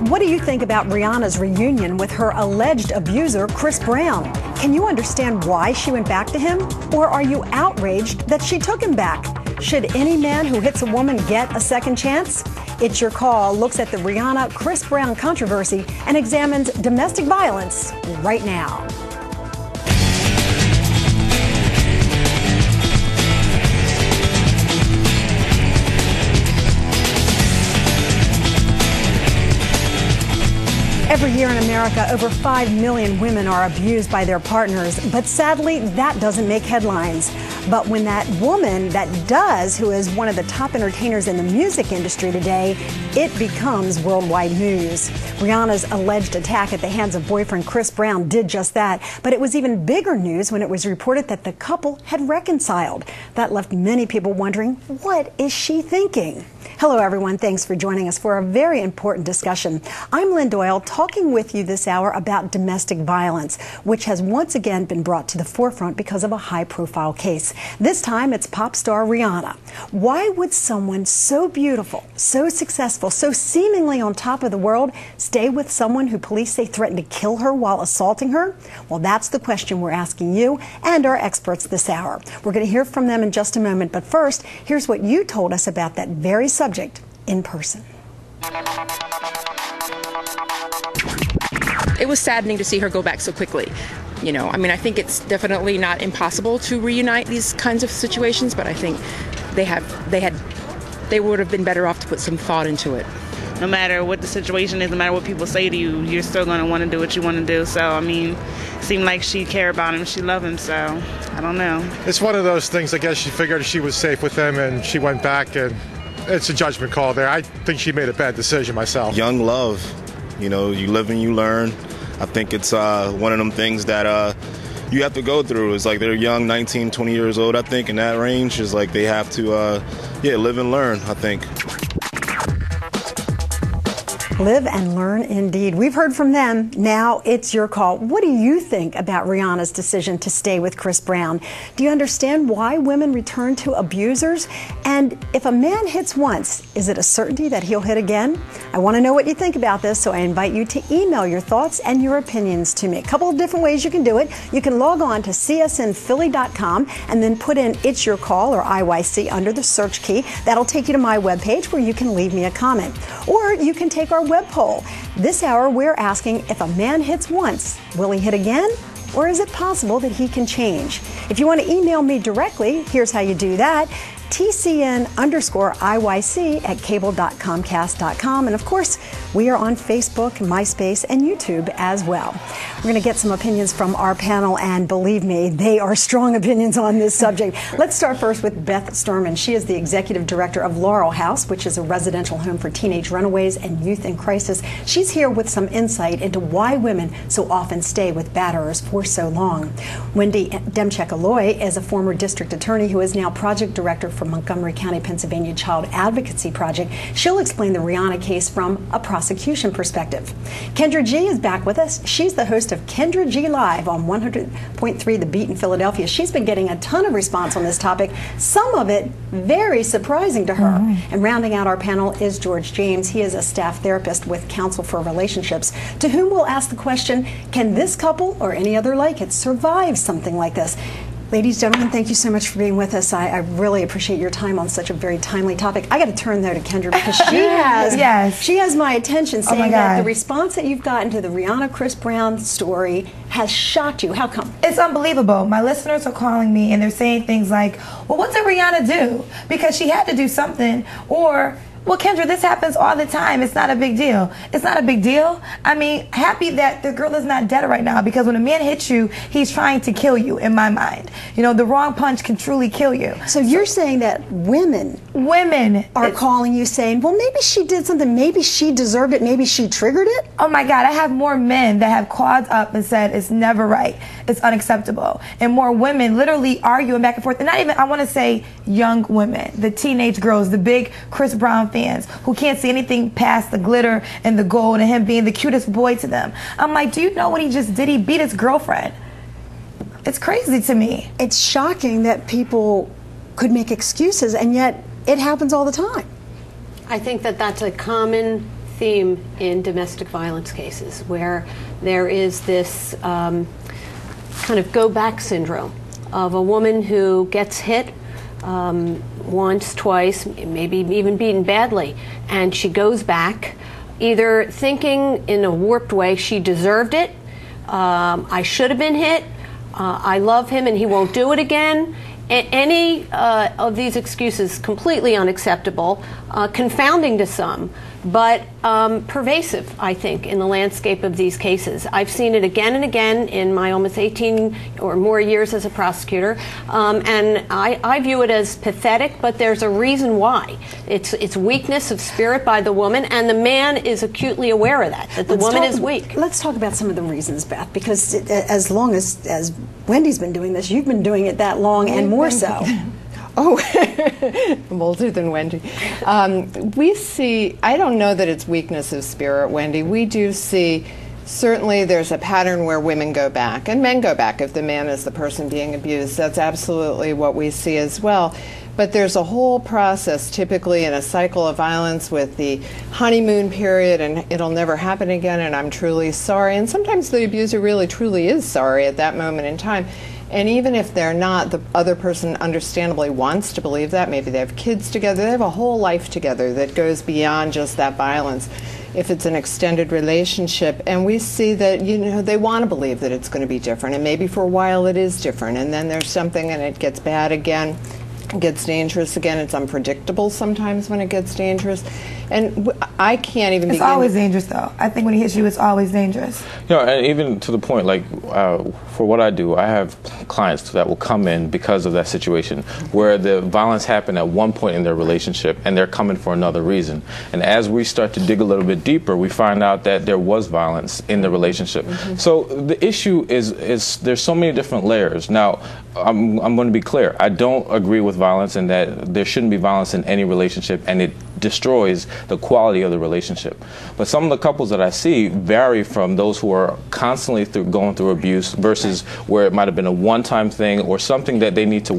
What do you think about Rihanna's reunion with her alleged abuser, Chris Brown? Can you understand why she went back to him? Or are you outraged that she took him back? Should any man who hits a woman get a second chance? It's Your Call looks at the Rihanna-Chris Brown controversy and examines domestic violence right now. Every year in America, over 5 million women are abused by their partners, but sadly, that doesn't make headlines. But when that woman that does, who is one of the top entertainers in the music industry today, it becomes worldwide news. Rihanna's alleged attack at the hands of boyfriend Chris Brown did just that, but it was even bigger news when it was reported that the couple had reconciled. That left many people wondering, what is she thinking? Hello, everyone. Thanks for joining us for a very important discussion. I'm Lynn Doyle, talking with you this hour about domestic violence, which has once again been brought to the forefront because of a high-profile case. This time, it's pop star Rihanna. Why would someone so beautiful, so successful, so seemingly on top of the world stay with someone who police say threatened to kill her while assaulting her? Well, that's the question we're asking you and our experts this hour. We're going to hear from them in just a moment, but first, here's what you told us about that very subject in person. It was saddening to see her go back so quickly. You know, I mean, I think it's definitely not impossible to reunite these kinds of situations, but I think they would have been better off to put some thought into it. No matter what the situation is, no matter what people say to you, you're still going to want to do what you want to do. So, I mean, it seemed like she cared about him, she loved him, so I don't know. It's one of those things, I guess she figured she was safe with him and she went back, and it's a judgment call there. I think she made a bad decision myself. Young love, you know, you live and you learn. I think it's one of them things that you have to go through. It's like they're young, 19, 20 years old, I think, in that range. Is like they have to, live and learn, I think. Live and learn indeed. We've heard from them. Now it's your call. What do you think about Rihanna's decision to stay with Chris Brown? Do you understand why women return to abusers? And if a man hits once, is it a certainty that he'll hit again? I want to know what you think about this, so I invite you to email your thoughts and your opinions to me. A couple of different ways you can do it. You can log on to csnphilly.com and then put in It's Your Call or IYC under the search key. That'll take you to my webpage where you can leave me a comment. Or you can take our web poll. This hour, we're asking, if a man hits once, will he hit again? Or is it possible that he can change? If you want to email me directly, here's how you do that. TCN_IYC@cable.comcast.com. And of course, we are on Facebook, MySpace, and YouTube as well. We're going to get some opinions from our panel, and believe me, they are strong opinions on this subject. Let's start first with Beth Sturman. She is the executive director of Laurel House, which is a residential home for teenage runaways and youth in crisis. She's here with some insight into why women so often stay with batterers for so long. Wendy Demchick is a former district attorney who is now project director for Montgomery County, Pennsylvania Child Advocacy Project. She'll explain the Rihanna case from a prosecution perspective. Kendra G is back with us. She's the host of Kendra G Live on 100.3 The Beat in Philadelphia. She's been getting a ton of response on this topic, some of it very surprising to her. And rounding out our panel is George James. He is a staff therapist with Counsel for Relationships, to whom we'll ask the question, can this couple or any other like it survive something like this? Ladies, gentlemen, thank you so much for being with us. I really appreciate your time on such a very timely topic. I got to turn though to Kendra because she has my attention, saying that the response that you've gotten to the Rihanna-Chris Brown story has shocked you. How come? It's unbelievable. My listeners are calling me and they're saying things like, well, what did Rihanna do? Because she had to do something. Or, well, Kendra, this happens all the time. It's not a big deal. It's not a big deal. I mean, happy that the girl is not dead right now, because when a man hits you, he's trying to kill you, in my mind. You know, the wrong punch can truly kill you. So you're saying that women are calling you saying, well, maybe she did something. Maybe she deserved it. Maybe she triggered it. Oh, my God. I have more men that have called up and said it's never right. It's unacceptable. And more women literally arguing back and forth. And not even, I want to say, young women, the teenage girls, the big Chris Brown fans who can't see anything past the glitter and the gold and him being the cutest boy to them. I'm like, do you know what he just did? He beat his girlfriend. It's crazy to me. It's shocking that people could make excuses, and yet it happens all the time. I think that that's a common theme in domestic violence cases, where there is this kind of go-back syndrome of a woman who gets hit once, twice, maybe even beaten badly, and she goes back, either thinking in a warped way she deserved it, I should have been hit, I love him and he won't do it again. Any of these excuses completely unacceptable, confounding to some, but pervasive, I think, in the landscape of these cases. I've seen it again and again in my almost 18 or more years as a prosecutor, and I view it as pathetic, but there's a reason why. It's weakness of spirit by the woman, and the man is acutely aware of that the woman is weak. Let's talk about some of the reasons, Beth, because as long as Wendy's been doing this, you've been doing it that long and more so. Oh, I'm older than Wendy. We see, I don't know that it's weakness of spirit, Wendy. We do see, certainly there's a pattern where women go back, and men go back if the man is the person being abused. That's absolutely what we see as well. But there's a whole process, typically in a cycle of violence, with the honeymoon period, and it'll never happen again, and I'm truly sorry. And sometimes the abuser really truly is sorry at that moment in time. And even if they're not, the other person understandably wants to believe that. Maybe they have kids together. They have a whole life together that goes beyond just that violence, if it's an extended relationship. And we see that, you know, they want to believe that it's going to be different. And maybe for a while it is different. And then there's something and it gets bad again. It gets dangerous again. It's unpredictable sometimes when it gets dangerous. And I can't even begin. It's always dangerous, though. I think when he hits you, it's always dangerous. You know, and even to the point, like, for what I do, I have clients that will come in because of that situation where the violence happened at one point in their relationship and they're coming for another reason. And as we start to dig a little bit deeper, we find out that there was violence in the relationship. So the issue is there's so many different layers. Now, I'm going to be clear. I don't agree with violence and that there shouldn't be violence in any relationship, and it destroys the quality of the relationship. But some of the couples that I see vary from those who are constantly going through abuse versus where it might have been a one-time thing or something that they need to